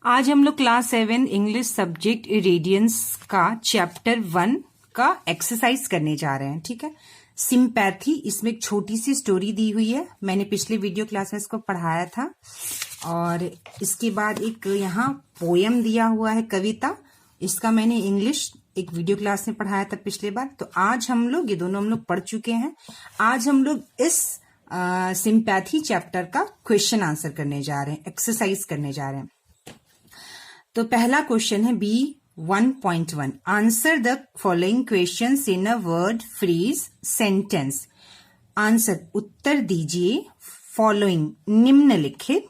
आज हम लोग क्लास 7 इंग्लिश सब्जेक्ट इरेडियंस का चैप्टर 1 का एक्सरसाइज करने जा रहे हैं। ठीक है, सिंपैथी, इसमें एक छोटी सी स्टोरी दी हुई है। मैंने पिछले वीडियो क्लास में इसको पढ़ाया था। और इसके बाद एक यहाँ पोयम दिया हुआ है, कविता। इसका मैंने इंग्लिश एक वीडियो क्लास में पढ़ाया था पिछले बार। तो आज हम लोग ये दोनों हम लोग पढ़ चुके हैं। आज हम लोग इस सिंपैथी चैप्टर का क्वेश्चन आंसर करने जा रहे हैं, एक्सरसाइज करने जा रहे हैं। तो पहला क्वेश्चन है B1.1, answer the following questions in a word phrase sentence. Answer, उत्तर दीजिए फॉलोइंग, निम्नलिखित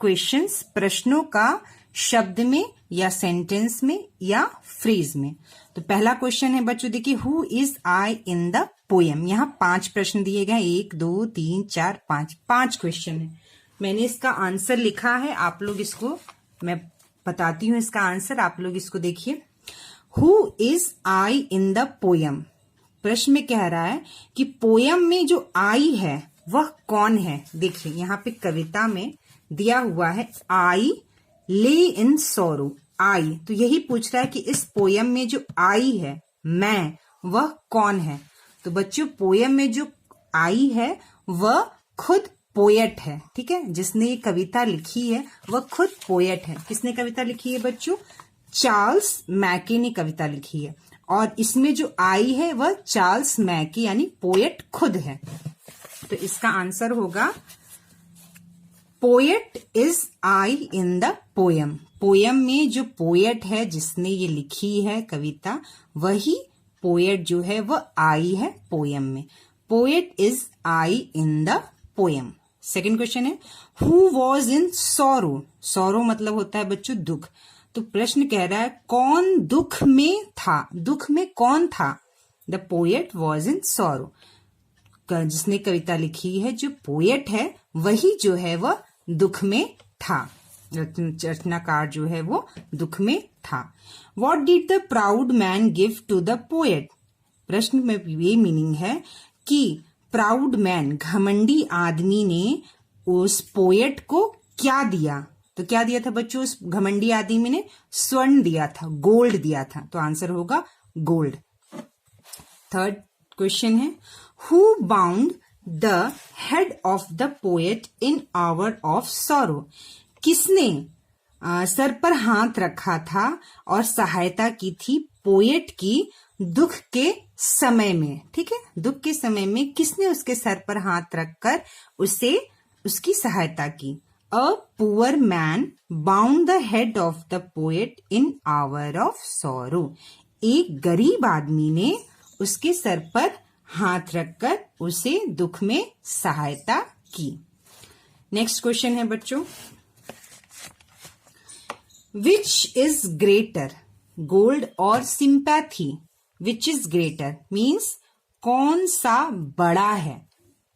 क्वेश्चंस, प्रश्नों का शब्द में या सेंटेंस में या फ्रेज में। तो पहला क्वेश्चन है बच्चों, देखिए, who is I in the poem. यहाँ 5 प्रश्न दिए गए, 1 2 3 4 5 क्वेश्चन है। मैंने इसका आंसर लिखा है, आप लोग इसको, मैं बताती हूं इसका आंसर, आप लोग इसको देखिए। Who is I in the poem. प्रश्न में कह रहा है कि पोयम में जो आई है वह कौन है। देखिए यहाँ पे कविता में दिया हुआ है, आई ले इन सोरो। आई, तो यही पूछ रहा है कि इस पोयम में जो आई है, मैं, वह कौन है। तो बच्चों, पोयम में जो आई है वह खुद पोएट है। ठीक है, जिसने ये कविता लिखी है वह खुद पोएट है। किसने कविता लिखी है बच्चों? चार्ल्स मैके ने कविता लिखी है। और इसमें जो आई है वह चार्ल्स मैके यानी पोएट खुद है। तो इसका आंसर होगा, poet is I in the poem. Poem में जो पोएट है, जिसने ये लिखी है कविता, वही पोएट जो है वह आई है पोयम में। Poet is I in the poem. Second question है, हु वॉज इन सोरो। सोरो मतलब होता है बच्चों दुख। तो प्रश्न कह रहा है, कौन दुख में था। दुख में कौन था? द पोएट वॉज इन सोरो। जिसने कविता लिखी है, जो पोएट है, वही जो है वह दुख में था। रचनाकार जो है वो दुख में था। What did the proud man give to the poet. प्रश्न में ये मीनिंग है कि प्राउड मैन, घमंडी आदमी ने उस पोएट को क्या दिया। तो क्या दिया था बच्चों उस घमंडी आदमी ने? स्वर्ण दिया था, गोल्ड दिया था। तो आंसर होगा गोल्ड। थर्ड क्वेश्चन है, who bound the head of the poet in hour of sorrow. किसने सर पर हाथ रखा था और सहायता की थी पोएट की दुख के समय में। ठीक है, दुख के समय में किसने उसके सर पर हाथ रखकर उसे उसकी सहायता की। A poor man bound the head of the poet in hour of sorrow. एक गरीब आदमी ने उसके सर पर हाथ रखकर उसे दुख में सहायता की। नेक्स्ट क्वेश्चन है बच्चों, विच इज ग्रेटर, गोल्ड और sympathy. Which is greater means कौन सा बड़ा है,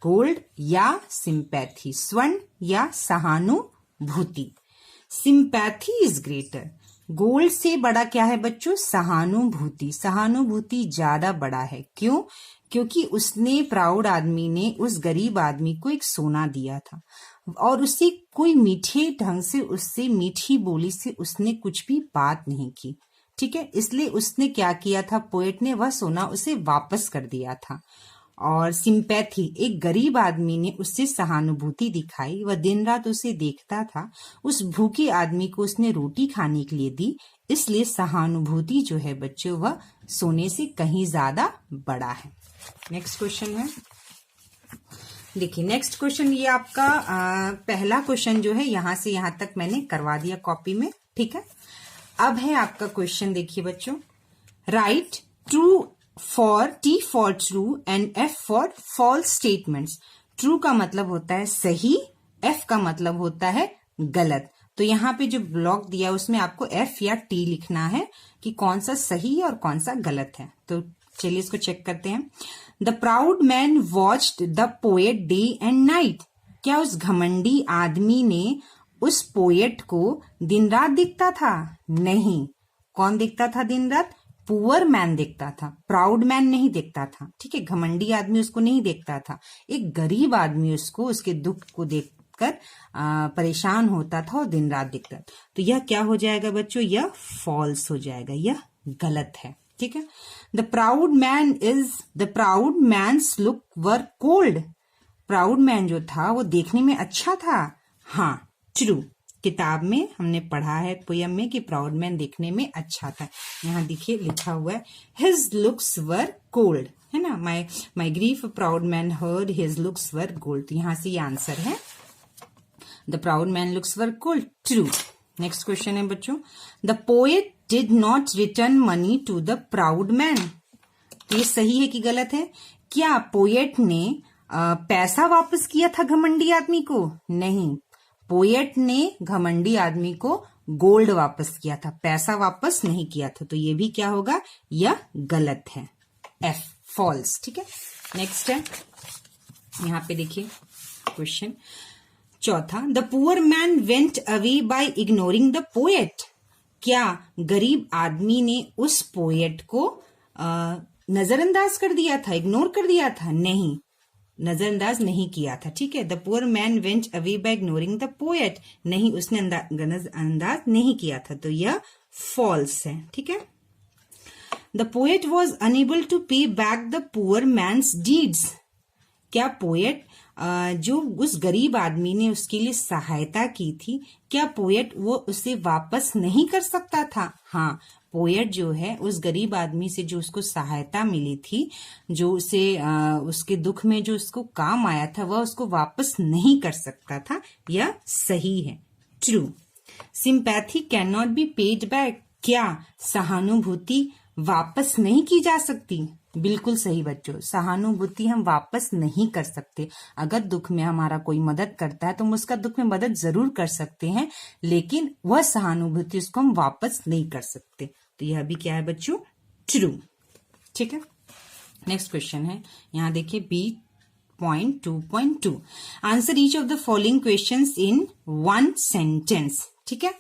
गोल्ड या सिंपैथी, स्वर्ण या सहानुभूति। सिंपैथी इज ग्रेटर, गोल्ड से बड़ा क्या है बच्चों? सहानुभूति। सहानुभूति ज्यादा बड़ा है। क्यों? क्योंकि उसने, प्राउड आदमी ने उस गरीब आदमी को एक सोना दिया था और उससे कोई मीठे ढंग से, उससे मीठी बोली से उसने कुछ भी बात नहीं की। ठीक है, इसलिए उसने क्या किया था, पोएट ने वह सोना उसे वापस कर दिया था। और सिंपैथी, एक गरीब आदमी ने उससे सहानुभूति दिखाई। वह दिन रात उसे देखता था, उस भूखे आदमी को उसने रोटी खाने के लिए दी। इसलिए सहानुभूति जो है बच्चों, वह सोने से कहीं ज्यादा बड़ा है। नेक्स्ट क्वेश्चन है, देखिए नेक्स्ट क्वेश्चन, ये आपका पहला क्वेश्चन जो है यहां से यहां तक मैंने करवा दिया कॉपी में। ठीक है, अब है आपका क्वेश्चन, देखिए बच्चों, write true for T for true and F for false statements. True का मतलब होता है सही, F का मतलब होता है गलत। तो यहाँ पे जो ब्लॉक दिया उसमें आपको F या T लिखना है कि कौन सा सही है और कौन सा गलत है। तो चलिए इसको चेक करते हैं। The proud man watched the poet day and night. क्या उस घमंडी आदमी ने उस पोएट को दिन रात देखता था? नहीं। कौन देखता था दिन रात? पुअर मैन देखता था, प्राउड मैन नहीं देखता था। ठीक है, घमंडी आदमी उसको नहीं देखता था। एक गरीब आदमी उसको, उसके दुख को देख कर परेशान होता था और दिन रात दिखता था। तो यह क्या हो जाएगा बच्चों, यह फॉल्स हो जाएगा, यह गलत है। ठीक है। The proud man's look were cold. Proud man जो था वो देखने में अच्छा था। हाँ, ट्रू। किताब में हमने पढ़ा है पोयम में कि प्राउड मैन देखने में अच्छा था। यहाँ देखिए लिखा हुआ है हिज लुक्स वर कोल्ड, है ना। My grief proud man heard his looks were gold. तो यहाँ से ये आंसर है, the proud man looks were cold, true. Next question है बच्चों, the poet did not return money to the proud man. ये सही है कि गलत है? क्या पोएट ने पैसा वापस किया था घमंडी आदमी को? नहीं, पोएट ने घमंडी आदमी को गोल्ड वापस किया था, पैसा वापस नहीं किया था। तो ये भी क्या होगा, यह गलत है, एफ, फॉल्स। ठीक है। नेक्स्ट है, यहां पे देखिए क्वेश्चन चौथा, the poor man went away by ignoring the poet. क्या गरीब आदमी ने उस पोएट को नजरअंदाज कर दिया था, इग्नोर कर दिया था? नहीं, नजरअंदाज नहीं किया था। ठीक है। The poor man went away by ignoring the poet, नहीं, उसने नजरअंदाज नहीं किया था। तो यह फॉल्स है। ठीक है। The poet was unable to pay back the poor man's deeds. क्या पोएट जो उस गरीब आदमी ने उसके लिए सहायता की थी, क्या पोएट वो उसे वापस नहीं कर सकता था? हाँ, पोएट जो है उस गरीब आदमी से जो उसको सहायता मिली थी, जो उसे उसके दुख में जो उसको काम आया था, वह उसको वापस नहीं कर सकता था। यह सही है, true. Sympathy can not be paid back. क्या सहानुभूति वापस नहीं की जा सकती? बिल्कुल सही बच्चों, सहानुभूति हम वापस नहीं कर सकते। अगर दुख में हमारा कोई मदद करता है तो हम उसका दुख में मदद जरूर कर सकते हैं, लेकिन वह सहानुभूति उसको हम वापस नहीं कर सकते। तो यह भी क्या है बच्चों, ट्रू। ठीक है। नेक्स्ट क्वेश्चन है, यहां देखिए B.2.2 answer each of the following questions in one sentence. ठीक है।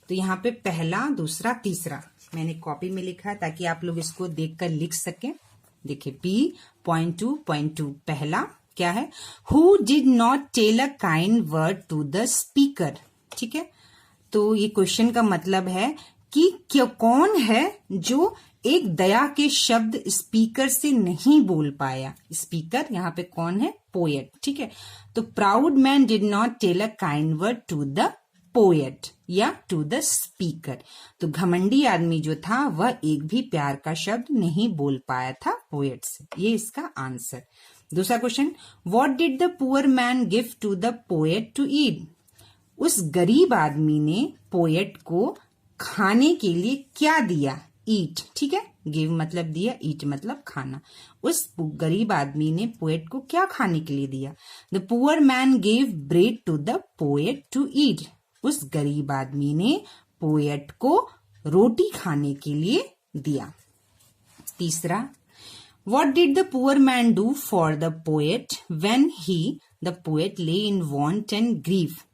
तो यहाँ पे पहला, दूसरा, तीसरा मैंने कॉपी में लिखा है ताकि आप लोग इसको देखकर लिख सकें। देखिए B.2.2 पहला क्या है, who did not tell a kind word to the speaker. ठीक है। तो ये क्वेश्चन का मतलब है कि क्या कौन है जो एक दया के शब्द स्पीकर से नहीं बोल पाया। स्पीकर यहाँ पे कौन है, पोएट। ठीक है। तो proud man did not tell a kind word to the poet या टू द स्पीकर। तो घमंडी आदमी जो था वह एक भी प्यार का शब्द नहीं बोल पाया था पोएट से। ये इसका आंसर। दूसरा question, what did the poor man give to the poet to eat. उस गरीब आदमी ने पोएट को खाने के लिए क्या दिया, ईट। ठीक है। गिव मतलब दिया, ईट मतलब खाना। उस गरीब आदमी ने पोएट को क्या खाने के लिए दिया। The poor man gave bread to the poet to eat. उस गरीब आदमी ने पोएट को रोटी खाने के लिए दिया। तीसरा, what did the poor man do for the poet when he the poet ले इन वांट एंड ग्रीफ।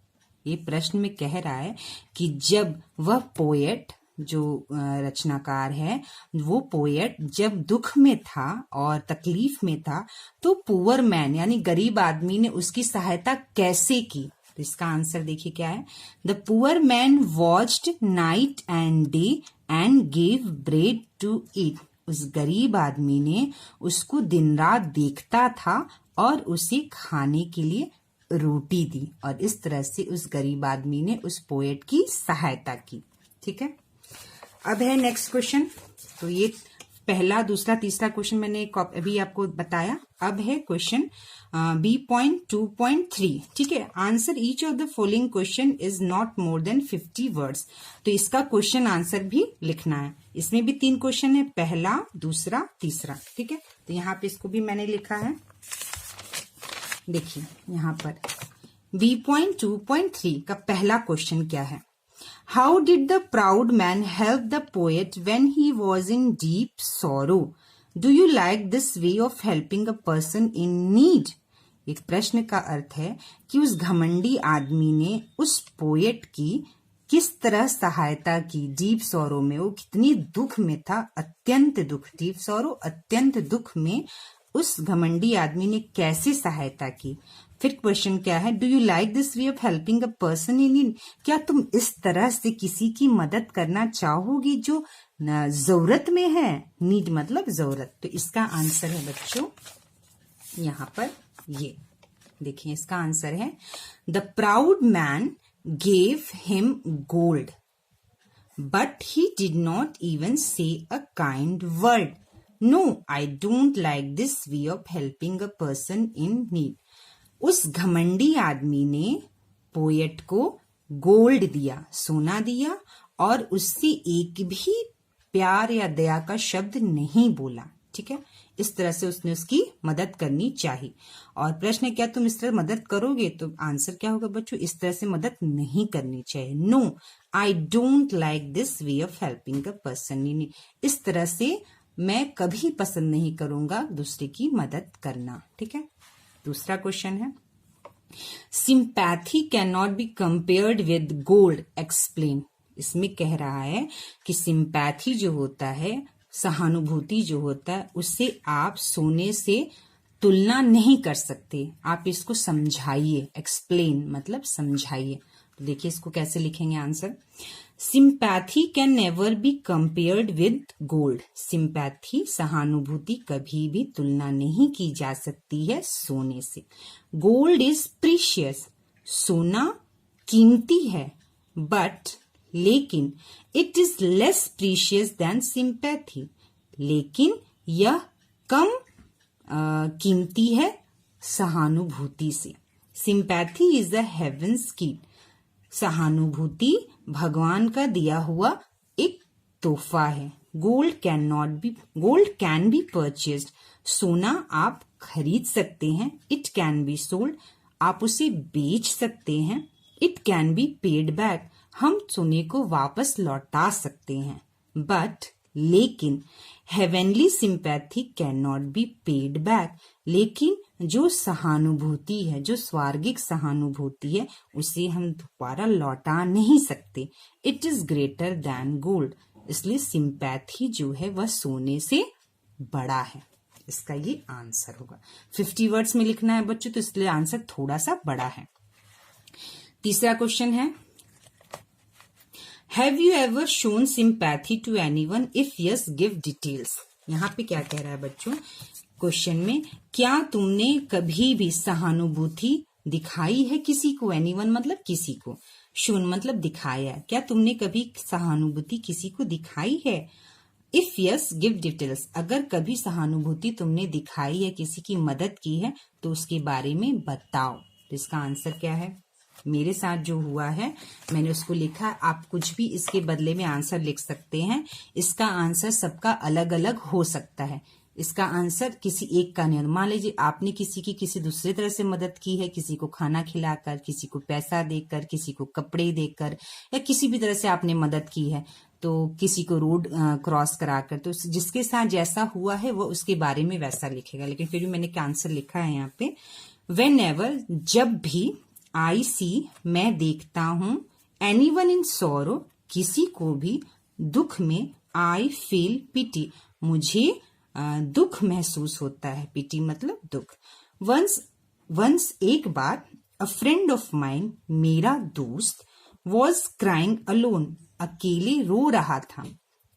ये प्रश्न में कह रहा है कि जब वह पोएट जो रचनाकार है, वो पोएट जब दुख में था और तकलीफ में था, तो पुअर मैन यानी गरीब आदमी ने उसकी सहायता कैसे की। तो इसका आंसर देखिए क्या है, the poor man watched night and day and gave bread to eat. उस गरीब आदमी ने उसको दिन रात देखता था और उसे खाने के लिए रोटी दी, और इस तरह से उस गरीब आदमी ने उस पोएट की सहायता की। ठीक है। अब है नेक्स्ट क्वेश्चन। तो ये पहला, दूसरा, तीसरा क्वेश्चन मैंने अभी आपको बताया। अब है क्वेश्चन B.2.3। ठीक है। Answer each of the following question is not more than 50 words. तो इसका क्वेश्चन आंसर भी लिखना है। इसमें भी 3 क्वेश्चन है, पहला, दूसरा, तीसरा। ठीक है। तो यहाँ पे इसको भी मैंने लिखा है, देखिए यहाँ पर B.2.3 का पहला क्वेश्चन क्या है, how did the proud man help the poet when he was in deep sorrow. Do you like this way of helping a person in need. एक प्रश्न का अर्थ है कि उस घमंडी आदमी ने उस पोएट की किस तरह सहायता की। डीप सॉरो में, वो कितनी दुख में था, अत्यंत दुख, डीप सॉरो अत्यंत दुख में उस घमंडी आदमी ने कैसे सहायता की। फिर क्वेश्चन क्या है, do you like this way of helping a person in need, क्या तुम इस तरह से किसी की मदद करना चाहोगी जो जरूरत में है, नीड मतलब जरूरत। तो इसका आंसर है बच्चों यहाँ पर ये देखिए, इसका आंसर है the proud man gave him gold but he did not even say a kind word. No I don't like this way of helping a person in need. उस घमंडी आदमी ने पोएट को गोल्ड दिया, सोना दिया, और उससे एक भी प्यार या दया का शब्द नहीं बोला। ठीक है, इस तरह से उसने उसकी मदद करनी चाहिए। और प्रश्न है, क्या तुम इस तरह मदद करोगे? तो आंसर क्या होगा बच्चों, इस तरह से मदद नहीं करनी चाहिए। No I don't like this way of helping a person in need, इस तरह से मैं कभी पसंद नहीं करूंगा दूसरे की मदद करना। ठीक है, दूसरा क्वेश्चन है, sympathy can not be compared with gold, explain. इसमें कह रहा है कि सिंपैथी जो होता है, सहानुभूति जो होता है, उससे आप सोने से तुलना नहीं कर सकते। आप इसको समझाइए, एक्सप्लेन मतलब समझाइए। तो देखिए इसको कैसे लिखेंगे answer, sympathy can never be compared with gold. Sympathy सहानुभूति कभी भी तुलना नहीं की जा सकती है सोने से। गोल्ड इज प्रीशियस, सोना कीमती है, बट लेकिन it is less precious than sympathy, लेकिन यह कम कीमती है सहानुभूति से। Sympathy is the heaven's gift, सहानुभूति भगवान का दिया हुआ एक तोहफा है। गोल्ड कैन बी परचेस्ड, सोना आप खरीद सकते हैं। इट कैन बी सोल्ड, आप उसे बेच सकते हैं। It can be paid back, हम सोने को वापस लौटा सकते हैं। बट लेकिन heavenly sympathy can not be paid back, लेकिन जो सहानुभूति है, जो स्वर्गिक सहानुभूति है, उसे हम दोबारा लौटा नहीं सकते। It is greater than gold, इसलिए सिंपैथी जो है वह सोने से बड़ा है। इसका ये आंसर होगा। 50 वर्ड्स में लिखना है बच्चों, तो इसलिए आंसर थोड़ा सा बड़ा है। तीसरा क्वेश्चन है, have you ever shown sympathy to anyone, if yes give details. यहाँ पे क्या कह रहा है बच्चों क्वेश्चन में, क्या तुमने कभी भी सहानुभूति दिखाई है किसी को? एनीवन मतलब किसी को, शोन मतलब दिखाया है। क्या तुमने कभी सहानुभूति किसी को दिखाई है? इफ यस गिव डिटेल्स, अगर कभी सहानुभूति तुमने दिखाई है, किसी की मदद की है, तो उसके बारे में बताओ। तो इसका आंसर क्या है, मेरे साथ जो हुआ है मैंने उसको लिखा। आप कुछ भी इसके बदले में आंसर लिख सकते हैं। इसका आंसर सबका अलग अलग हो सकता है। इसका आंसर किसी एक का नहीं। मान लीजिए आपने किसी की किसी दूसरे तरह से मदद की है, किसी को खाना खिलाकर, किसी को पैसा देकर, किसी को कपड़े देकर, या किसी भी तरह से आपने मदद की है, तो किसी को रोड क्रॉस कराकर, तो जिसके साथ जैसा हुआ है वो उसके बारे में वैसा लिखेगा। लेकिन फिर भी मैंने आंसर लिखा है यहाँ पे, वेन एवर, जब भी, आई सी, मैं देखता हूं, एनीवन इन सोरो, किसी को भी दुख में, आई फील पिटी, मुझे दुख महसूस होता है। पिटी मतलब दुख। वंस एक बार, अ फ्रेंड ऑफ माइन, मेरा दोस्त, वॉज क्राइंग अलोन, अकेले रो रहा था।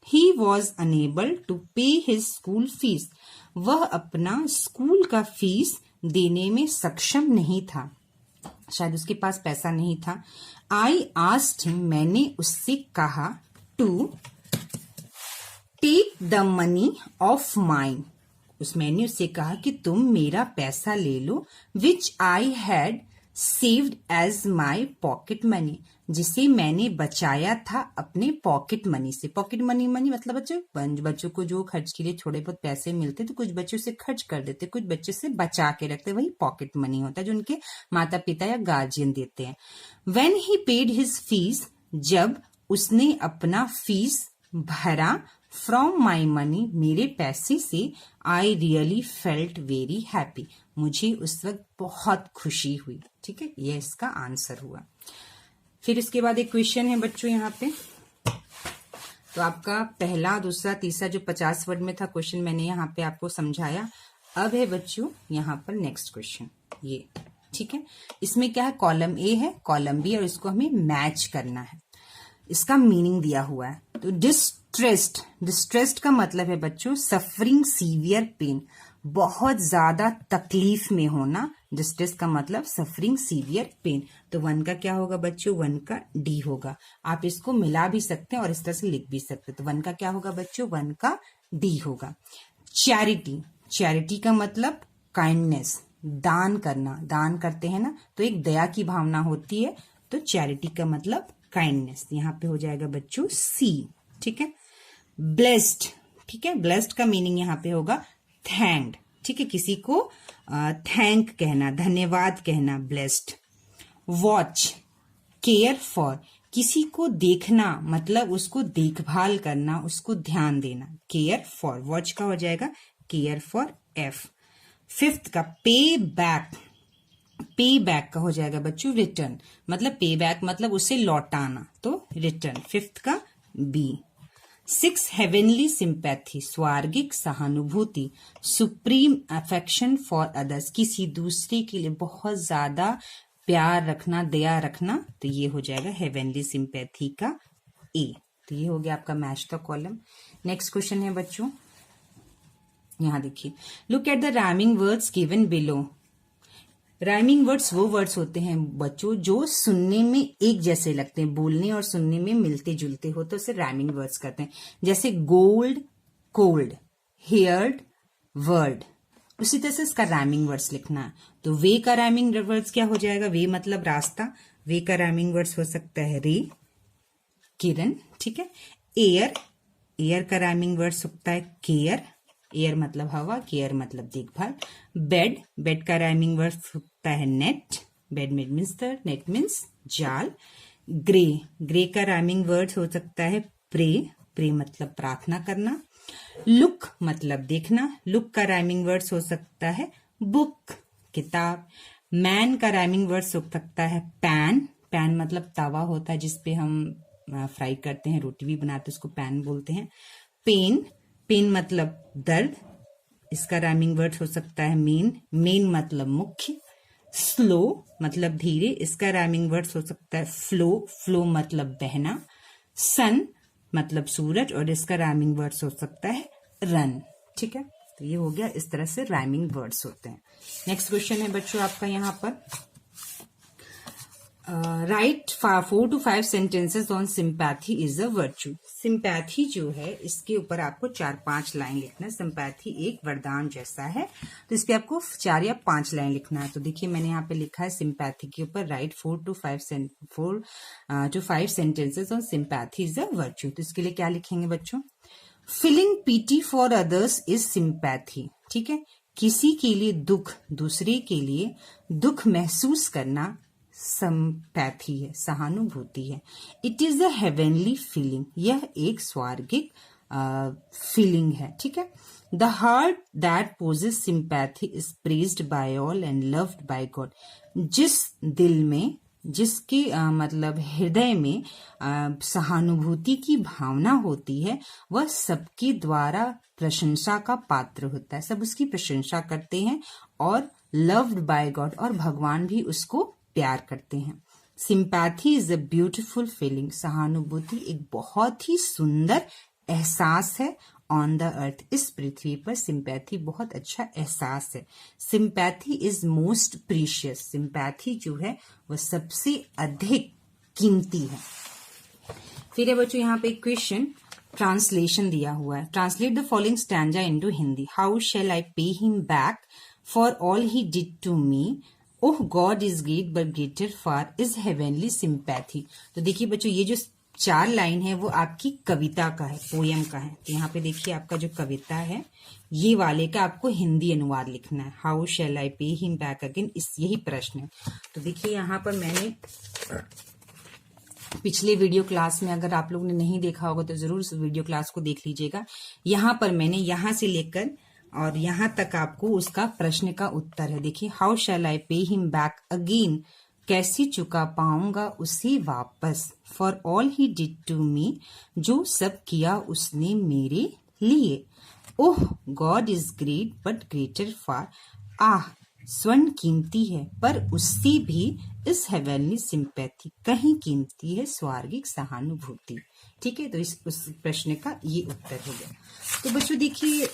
ही वॉज अनेबल टू पे हिज स्कूल फीस, वह अपना स्कूल का फीस देने में सक्षम नहीं था, शायद उसके पास पैसा नहीं था। आई आस्क्ड हिम, मैंने उससे कहा, to take the money of mine, मैंने उससे कहा कि तुम मेरा पैसा ले लो, which I had saved as my pocket money, जिसे मैंने बचाया था अपने पॉकेट मनी से। पॉकेट मनी मतलब बच्चों को जो खर्च के लिए थोड़े बहुत पैसे मिलते, तो कुछ बच्चों से खर्च कर देते, कुछ बच्चों से बचा के रखते, वही पॉकेट मनी होता है जो उनके माता पिता या गार्जियन देते हैं। When he paid his fees, जब उसने अपना फीस भरा, फ्रॉम माई मनी, मेरे पैसे से, I really felt very happy, मुझे उस वक्त बहुत खुशी हुई। ठीक है, यह इसका आंसर हुआ। फिर इसके बाद एक क्वेश्चन है बच्चों यहाँ पे, तो आपका पहला, दूसरा, तीसरा जो 50 वर्ड में था क्वेश्चन मैंने यहाँ पे आपको समझाया। अब है बच्चों यहाँ पर नेक्स्ट क्वेश्चन, ये ठीक है। इसमें क्या है, कॉलम ए है, कॉलम बी, और इसको हमें मैच करना है। इसका मीनिंग दिया हुआ है। तो डिस्ट्रेस्ड, डिस्ट्रेस्ड का मतलब है बच्चों सफरिंग सीवियर पेन, बहुत ज्यादा तकलीफ में होना। डिस्ट्रेस का मतलब सफरिंग सीवियर पेन। तो 1 का क्या होगा बच्चों, 1 का डी होगा। आप इसको मिला भी सकते हैं और इस तरह से लिख भी सकते हैं। तो 1 का क्या होगा बच्चों, 1 का डी होगा। चैरिटी, चैरिटी का मतलब काइंडनेस, दान करना, दान करते हैं ना, तो एक दया की भावना होती है। तो चैरिटी का मतलब काइंडनेस, यहाँ पे हो जाएगा बच्चों सी। ठीक है। ब्लेस्ड, ठीक है, ब्लेस्ड का मीनिंग यहाँ पे होगा थैंक्ड। ठीक है, किसी को थैंक कहना, धन्यवाद कहना, ब्लेस्ड। वॉच, केयर फॉर, किसी को देखना मतलब उसको देखभाल करना, उसको ध्यान देना, केयर फॉर। वॉच का हो जाएगा केयर फॉर, एफ। 5th का पे बैक, पे बैक का हो जाएगा बच्चों रिटर्न, मतलब पे बैक मतलब उसे लौटाना, तो रिटर्न, 5th का बी। 6 हेवनली सिंपैथी, स्वर्गिक सहानुभूति, सुप्रीम अफेक्शन फॉर अदर्स, किसी दूसरे के लिए बहुत ज्यादा प्यार रखना, दया रखना, तो ये हो जाएगा हेवनली सिंपैथी का ए। तो ये हो गया आपका match the column. Next question है बच्चों, यहां देखिए, look at the rhyming words given below. Rhyming words वो वर्ड्स होते हैं बच्चों जो सुनने में एक जैसे लगते हैं, बोलने और सुनने में मिलते जुलते हो, तो उसे राइमिंग वर्ड्स कहते हैं। जैसे गोल्ड, कोल्ड, हेयर्ड, वर्ड, उसी तरह से इसका राइमिंग वर्ड्स लिखना है। तो वे का राइमिंग वर्ड्स क्या हो जाएगा, वे मतलब रास्ता, वे का राइमिंग वर्ड्स हो सकता है रे, किरण। ठीक है। एयर, एयर का राइमिंग वर्ड्स होता है केयर, एयर मतलब हवा, केयर मतलब देखभाल। बेड, बेड का राइमिंग वर्ड होता है net, bed means the, net means जाल। ग्रे, ग्रे का राइमिंग वर्ड हो सकता है प्रे, प्रे मतलब प्रार्थना करना। लुक मतलब देखना, लुक का राइमिंग वर्ड्स हो सकता है बुक, किताब। मैन का राइमिंग वर्ड्स हो सकता है पैन, पैन मतलब तवा होता है जिसपे हम फ्राई करते हैं, रोटी भी बनाते हैं, उसको पैन बोलते हैं। पेन, पेन मतलब दर्द, इसका राइमिंग वर्ड हो सकता है मेन, मेन मतलब मुख्य। स्लो मतलब धीरे, इसका राइमिंग वर्ड हो सकता है फ्लो, फ्लो मतलब बहना। सन मतलब सूरज, और इसका राइमिंग वर्ड्स हो सकता है रन। ठीक है, तो ये हो गया, इस तरह से राइमिंग वर्ड्स होते हैं। नेक्स्ट क्वेश्चन है बच्चों आपका यहाँ पर, right 4 to 5 sentences on sympathy is a virtue. Sympathy जो है इसके ऊपर आपको 4-5 लाइन लिखना है। सिंपैथी एक वरदान जैसा है, तो इस पे आपको 4 या 5 लाइन लिखना है। तो देखिए मैंने यहाँ पे लिखा है सिंपैथी के ऊपर right 4 to 5 sentences on sympathy is a virtue. तो इसके लिए क्या लिखेंगे बच्चों, feeling PT for others is sympathy. ठीक है, किसी के लिए दुख, दूसरे के लिए दुख महसूस करना सिंपैथी है, सहानुभूति है। It is a heavenly feeling, यह एक स्वर्गिक फीलिंग है। ठीक है। The heart that possesses sympathy is praised by all and loved by God. जिस दिल में, जिसके मतलब हृदय में सहानुभूति की भावना होती है, वह सबके द्वारा प्रशंसा का पात्र होता है, सब उसकी प्रशंसा करते हैं, और लव्ड बाय गॉड, और भगवान भी उसको प्यार करते हैं। Sympathy is a beautiful feeling, सहानुभूति एक बहुत ही सुंदर एहसास है। ऑन द अर्थ, इस पृथ्वी पर सिंपैथी बहुत अच्छा एहसास है। Sympathy is most precious, sympathy जो है वह सबसे अधिक कीमती है। फिर है बच्चों यहाँ पे एक क्वेश्चन, ट्रांसलेशन दिया हुआ है। Translate the following stanza into Hindi. How shall I pay him back for all he did to me. Oh God is great but greater far is heavenly sympathy. तो देखिए बच्चों, ये जो 4 लाइन है वो आपकी कविता का है, पोयम का है। तो यहाँ पे देखिए आपका जो कविता है ये वाले का आपको हिंदी अनुवाद लिखना है। How shall I pay him back again, इस यही प्रश्न है। तो देखिए यहाँ पर मैंने पिछले वीडियो क्लास में, अगर आप लोग ने नहीं देखा होगा तो जरूर उस वीडियो क्लास को देख लीजिएगा। यहाँ पर मैंने यहाँ से लेकर और यहां तक आपको उसका प्रश्न का उत्तर है। देखिए, how shall I pay him back again, कैसे चुका पाऊंगा उसे वापस। For all he did to me, जो सब किया उसने मेरे लिए। Oh God is great but greater far, ah स्वर्ण कीमती है, पर उससे भी इस हेवनली सिंपैथी कहीं कीमती है स्वार्गिक सहानुभूति। ठीक है, तो उस प्रश्न का ये उत्तर हो गया। तो बच्चों देखिए,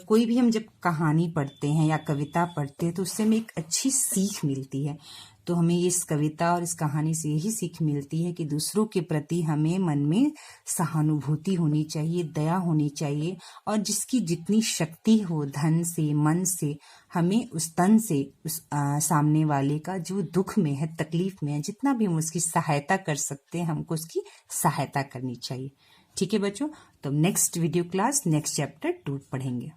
कोई भी हम जब कहानी पढ़ते हैं या कविता पढ़ते हैं तो उससे हमें एक अच्छी सीख मिलती है। तो हमें इस कविता और इस कहानी से यही सीख मिलती है कि दूसरों के प्रति हमें मन में सहानुभूति होनी चाहिए, दया होनी चाहिए, और जिसकी जितनी शक्ति हो, धन से, मन से, हमें उस तन से उस सामने वाले का जो दुख में है, तकलीफ में है, जितना भी हम उसकी सहायता कर सकते हैं, हमको उसकी सहायता करनी चाहिए। ठीक है बच्चों, तो next video class next chapter 2 पढ़ेंगे।